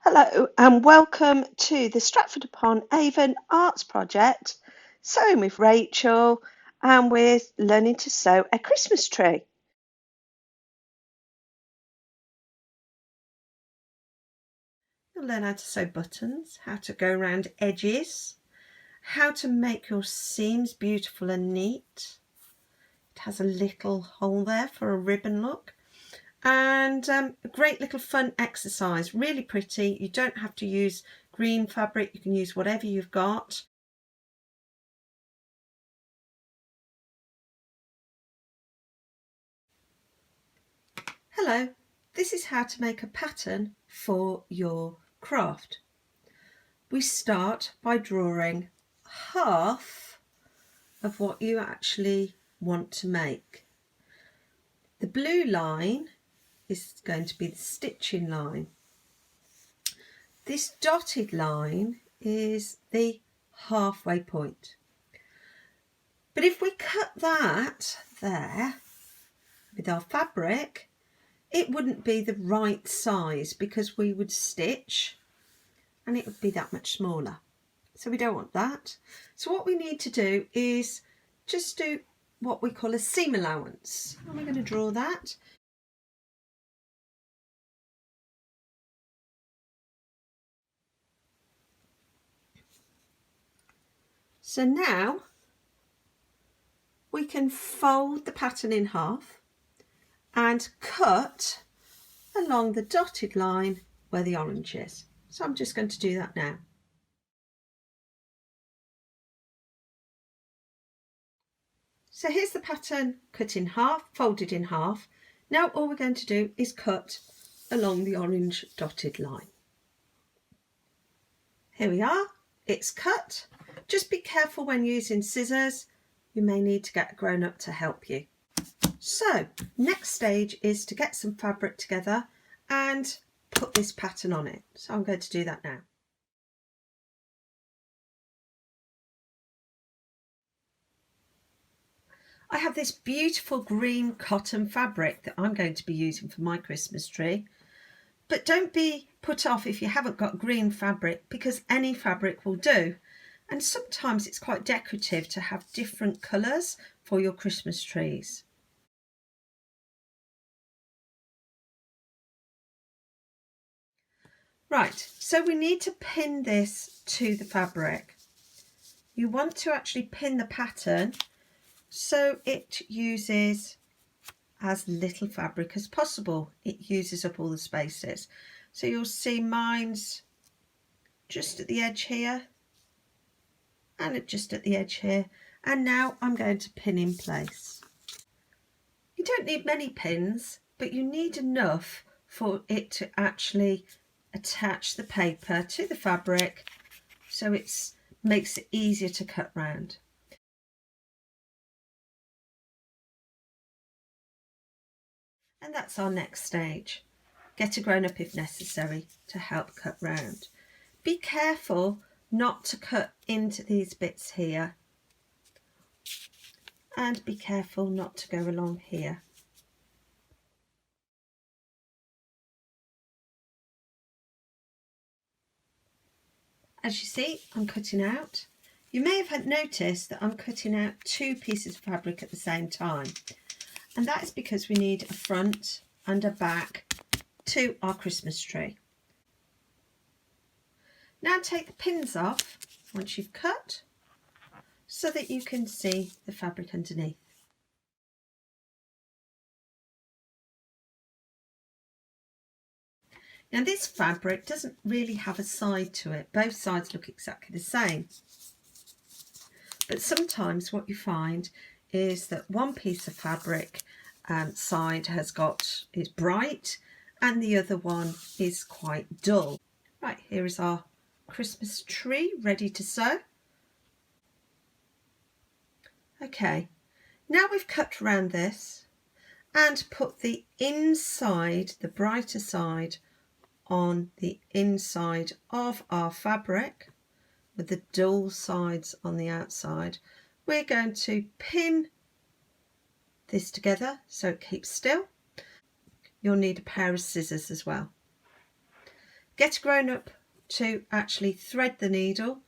Hello and welcome to the Stratford upon Avon Arts Project, sewing with Rachel, and we're learning to sew a Christmas tree. You'll learn how to sew buttons, how to go around edges, how to make your seams beautiful and neat. It has a little hole there for a ribbon look. And a great little fun exercise, really pretty. You don't have to use green fabric, you can use whatever you've got. Hello, this is how to make a pattern for your craft. We start by drawing half of what you actually want to make. The blue line is going to be the stitching line. This dotted line is the halfway point. But if we cut that there with our fabric, it wouldn't be the right size because we would stitch and it would be that much smaller. So we don't want that. So what we need to do is just do what we call a seam allowance. And we're going to draw that. So now we can fold the pattern in half and cut along the dotted line where the orange is. So I'm just going to do that now. So here's the pattern cut in half, folded in half. Now all we're going to do is cut along the orange dotted line. Here we are, it's cut. Just be careful when using scissors. You may need to get a grown-up to help you. So next stage is to get some fabric together and put this pattern on it. So I'm going to do that now. I have this beautiful green cotton fabric that I'm going to be using for my Christmas tree. But don't be put off if you haven't got green fabric, because any fabric will do. And sometimes it's quite decorative to have different colours for your Christmas trees. Right, so we need to pin this to the fabric. You want to actually pin the pattern so it uses as little fabric as possible. It uses up all the spaces. So you'll see mine's just at the edge here and just at the edge here. And now I'm going to pin in place. You don't need many pins, but you need enough for it to actually attach the paper to the fabric so it makes it easier to cut round. And that's our next stage. Get a grown-up if necessary to help cut round. Be careful not to cut into these bits here, and be careful not to go along here. As you see, I'm cutting out. You may have noticed that I'm cutting out two pieces of fabric at the same time, and that is because we need a front and a back to our Christmas tree. Now take the pins off once you've cut so that you can see the fabric underneath. Now this fabric doesn't really have a side to it. Both sides look exactly the same. But sometimes what you find is that one piece of fabric side is bright and the other one is quite dull. Right, here is our Christmas tree ready to sew. Okay, now we've cut around this and put the inside, the brighter side, on the inside of our fabric with the dull sides on the outside. We're going to pin this together so it keeps still. You'll need a pair of scissors as well. get a grown-up to actually thread the needle.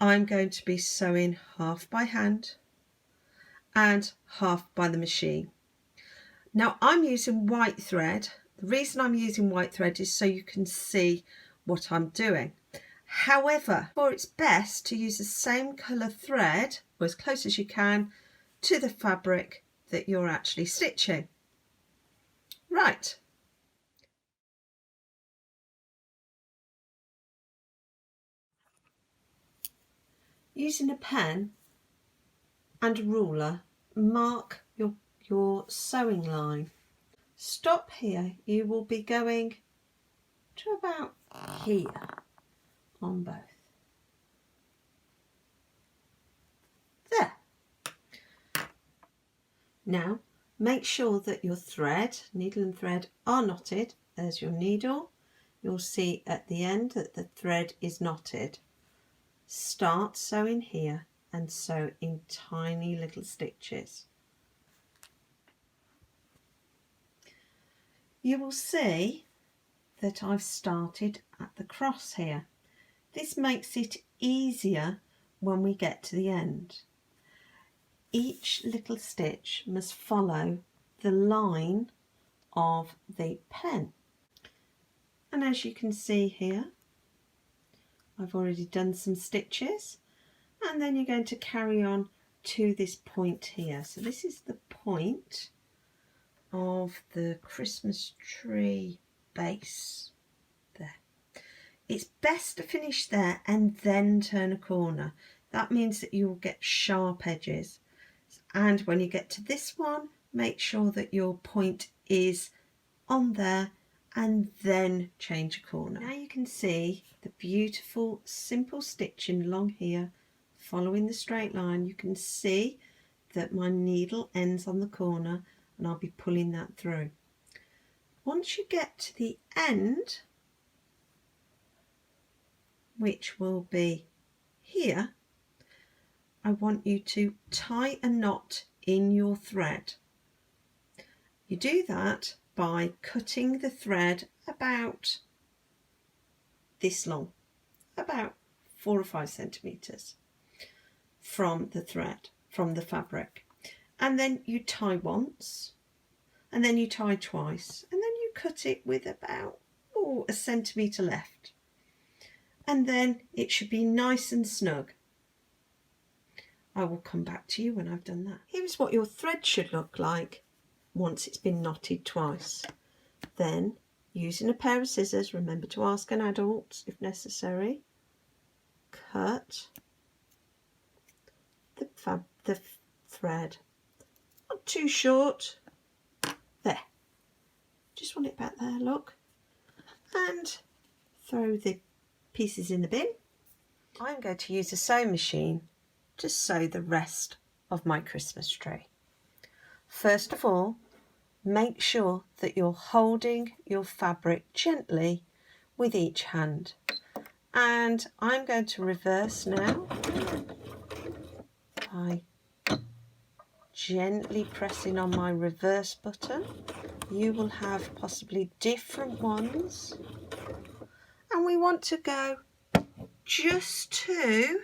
I'm going to be sewing half by hand and half by the machine. Now I'm using white thread. The reason I'm using white thread is so you can see what I'm doing. However, it's best to use the same colour thread, or as close as you can, to the fabric that you're actually stitching. Right. Using a pen and a ruler, mark your sewing line. Stop here. You will be going to about here on both. There. Now make sure that your thread, needle and thread, are knotted. There's your needle. You'll see at the end that the thread is knotted. Start sewing here and sew in tiny little stitches. You will see that I've started at the cross here. This makes it easier when we get to the end. Each little stitch must follow the line of the pen. And as you can see here, I've already done some stitches, and then you're going to carry on to this point here. So this is the point of the Christmas tree base there. It's best to finish there and then turn a corner. That means that you'll get sharp edges. And when you get to this one, make sure that your point is on there and then change a corner. Now you can see the beautiful simple stitching along here following the straight line. You can see that my needle ends on the corner and I'll be pulling that through. Once you get to the end, which will be here, I want you to tie a knot in your thread. You do that by cutting the thread about this long, about 4 or 5 centimeters from the thread, from the fabric. And then you tie once, and then you tie twice, and then you cut it with about 1 centimeter left. And then it should be nice and snug. I will come back to you when I've done that. Here's what your thread should look like once it's been knotted twice. Then, using a pair of scissors, remember to ask an adult if necessary, cut the thread. Not too short. There. Just want it back there, look. And throw the pieces in the bin. I'm going to use a sewing machine to sew the rest of my Christmas tree. First of all, make sure that you're holding your fabric gently with each hand. And I'm going to reverse now by gently pressing on my reverse button. You will have possibly different ones. And we want to go just to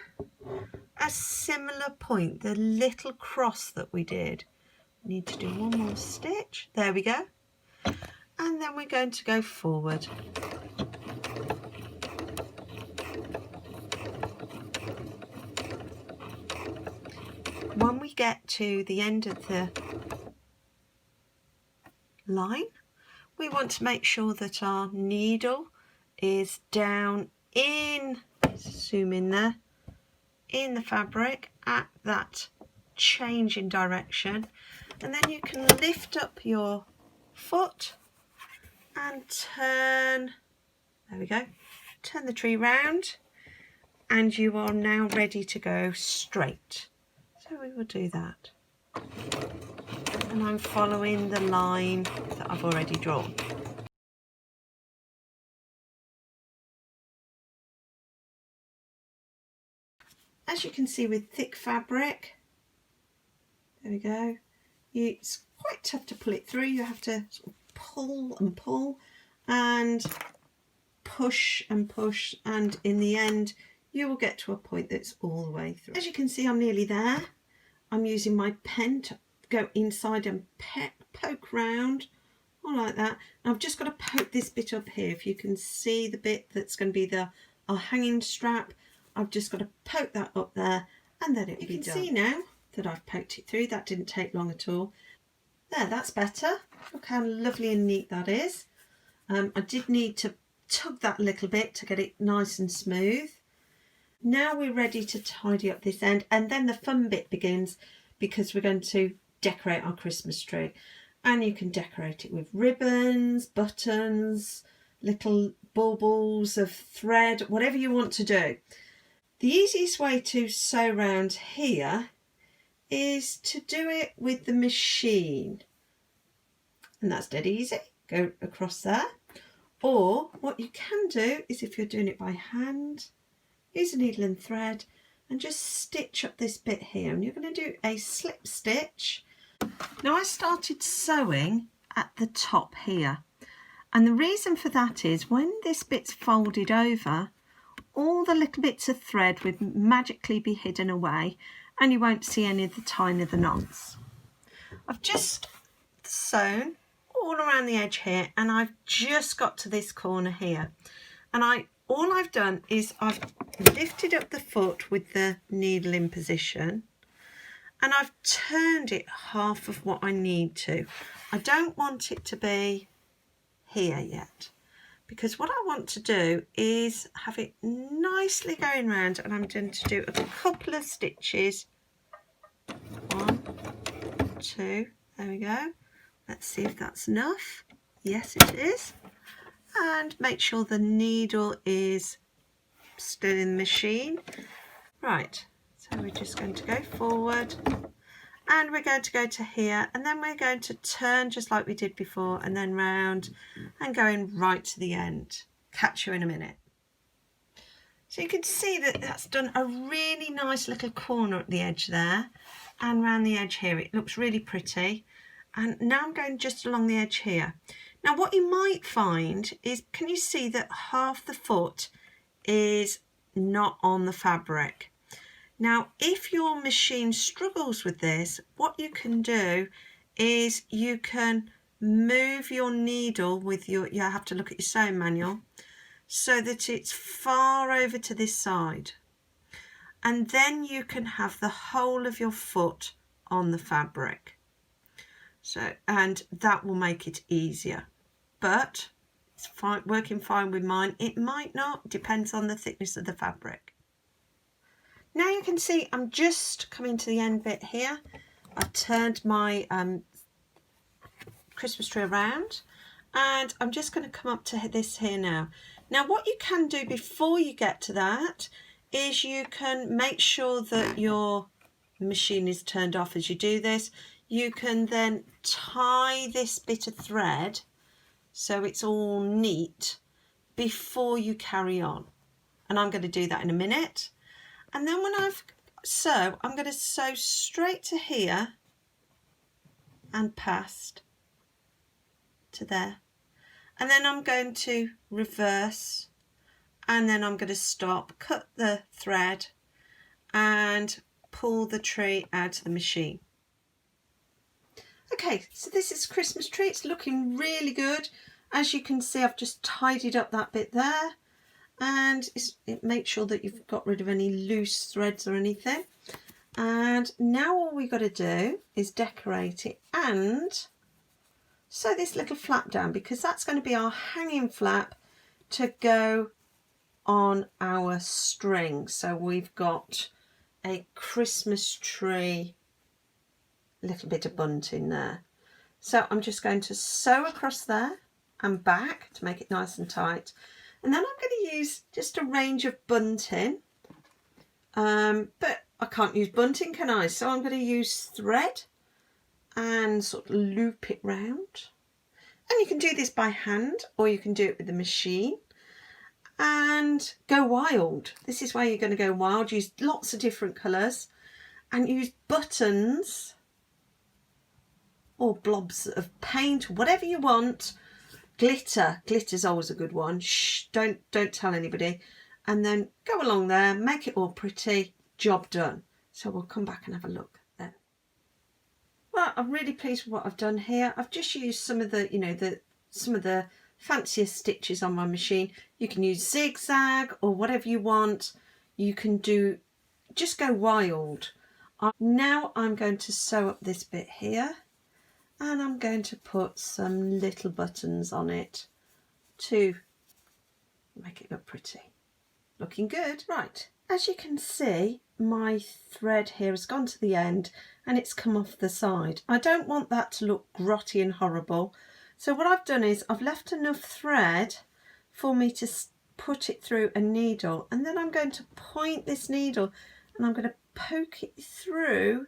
a similar point, the little cross that we did. We need to do one more stitch. There we go. And then we're going to go forward. When we get to the end of the line, we want to make sure that our needle is down in, zoom in there, in the fabric at that change in direction, and then you can lift up your foot and turn, there we go, turn the tree round, and you are now ready to go straight. So we will do that, and I'm following the line that I've already drawn. As as you can see with thick fabric, there we go, it's quite tough to pull it through. You have to sort of pull and push and push, and in the end you will get to a point that's all the way through. As you can see, I'm nearly there. I'm using my pen to go inside and poke round, all like that. And I've just got to poke this bit up here. If you can see the bit that's going to be our hanging strap, I've just got to poke that up there, and then it'll be done. You can see now that I've poked it through. That didn't take long at all. There, that's better. Look how lovely and neat that is. I did need to tug that a little bit to get it nice and smooth. Now we're ready to tidy up this end, and then the fun bit begins, because we're going to decorate our Christmas tree. And you can decorate it with ribbons, buttons, little baubles of thread, whatever you want to do. The easiest way to sew around here is to do it with the machine, and that's dead easy. Go across there. Or what you can do is, if you're doing it by hand, use a needle and thread and just stitch up this bit here, and you're going to do a slip stitch. Now I started sewing at the top here, and the reason for that is when this bit's folded over, all the little bits of thread would magically be hidden away and you won't see any of the tiny of the knots. I've just sewn all around the edge here, and I've just got to this corner here, and all I've done is I've lifted up the foot with the needle in position, and I've turned it half of what I need to. I don't want it to be here yet, because what I want to do is have it nicely going round, and I'm going to do a couple of stitches. 1, 2, there we go. Let's see if that's enough. Yes, it is. And make sure the needle is still in the machine. Right, so we're just going to go forward, and we're going to go to here, and then we're going to turn just like we did before, and then round and going right to the end. Catch you in a minute. So you can see that that's done a really nice little corner at the edge there, and round the edge here. It looks really pretty. And now I'm going just along the edge here. Now what you might find is, can you see that half the foot is not on the fabric? Now if your machine struggles with this, what you can do is you can move your needle with you have to look at your sewing manual, so that it's far over to this side, and then you can have the whole of your foot on the fabric. So, and that will make it easier, but it's fine, working fine with mine. It might not, depends on the thickness of the fabric. Now you can see I'm just coming to the end bit here. I've turned my Christmas tree around, and I'm just going to come up to this here now. Now what you can do before you get to that is you can make sure that your machine is turned off as you do this. You can then tie this bit of thread so it's all neat before you carry on. And I'm going to do that in a minute. And then when I've sewn, I'm going to sew straight to here and past to there. And then I'm going to reverse, and then I'm going to stop, cut the thread and pull the tree out of the machine. Okay, so this is Christmas tree. It's looking really good. As you can see, I've just tidied up that bit there, and it makes sure that you've got rid of any loose threads or anything. And now all we've got to do is decorate it and sew this little flap down, because that's going to be our hanging flap to go on our string. So we've got a Christmas tree little bit of bunting there. So I'm just going to sew across there and back to make it nice and tight, and then I'm going to use just a range of bunting, but I can't use bunting, can I? So I'm going to use thread and sort of loop it round, and you can do this by hand or you can do it with the machine. and go wild. This is where you're going to go wild. Use lots of different colours and use buttons or blobs of paint, whatever you want. Glitter's always a good one. Shh, don't tell anybody. And then go along there, make it all pretty, job done. So we'll come back and have a look then. Well, I'm really pleased with what I've done here. I've just used some of the, some of the fanciest stitches on my machine. You can use zigzag or whatever you want. You can just go wild. Now I'm going to sew up this bit here, and I'm going to put some little buttons on it to make it look pretty. Looking good. Right, as you can see, my thread here has gone to the end and it's come off the side. I don't want that to look grotty and horrible. So what I've done is I've left enough thread for me to put it through a needle, and then I'm going to point this needle and I'm going to poke it through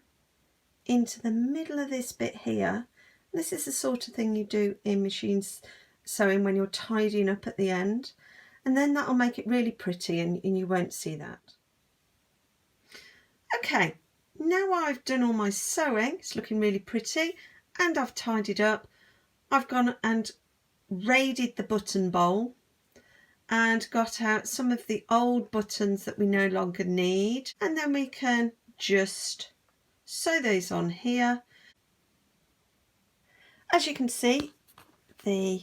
into the middle of this bit here. This is the sort of thing you do in machine sewing when you're tidying up at the end, and then that'll make it really pretty and you won't see that. Okay, now I've done all my sewing, it's looking really pretty, and I've tidied up. I've gone and raided the button bowl and got out some of the old buttons that we no longer need, and then we can just sew those on here. As you can see, the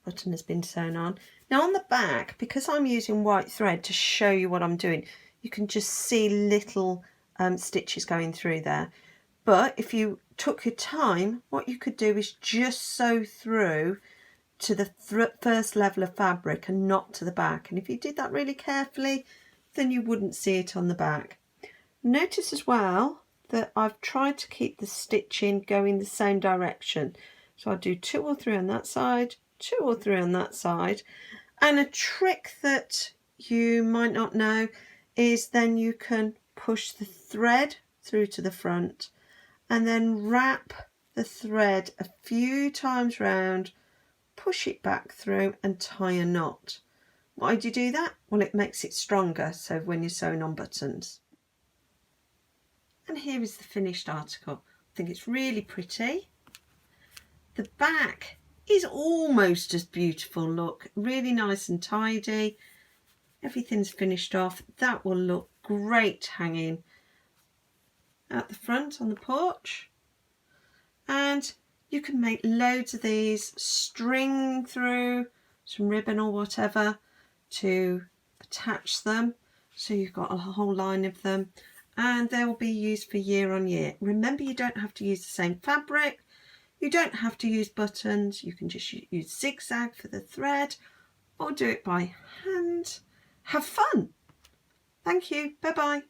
button has been sewn on. Now on the back, because I'm using white thread to show you what I'm doing, you can just see little stitches going through there. But if you took your time, what you could do is just sew through to the first level of fabric and not to the back. And if you did that really carefully, then you wouldn't see it on the back. Notice as well that I've tried to keep the stitching going the same direction. So I'll do 2 or 3 on that side, 2 or 3 on that side. And a trick that you might not know is then you can push the thread through to the front and then wrap the thread a few times round, push it back through and tie a knot. Why do you do that? Well, it makes it stronger, so when you're sewing on buttons. And here is the finished article. I think it's really pretty. The back is almost as beautiful, look, really nice and tidy. Everything's finished off. That will look great hanging at the front on the porch. And you can make loads of these, string through some ribbon or whatever to attach them. So you've got a whole line of them, and they will be used for year on year. Remember, you don't have to use the same fabric. You don't have to use buttons. You can just use zigzag for the thread or do it by hand. Have fun. Thank you. Bye-bye.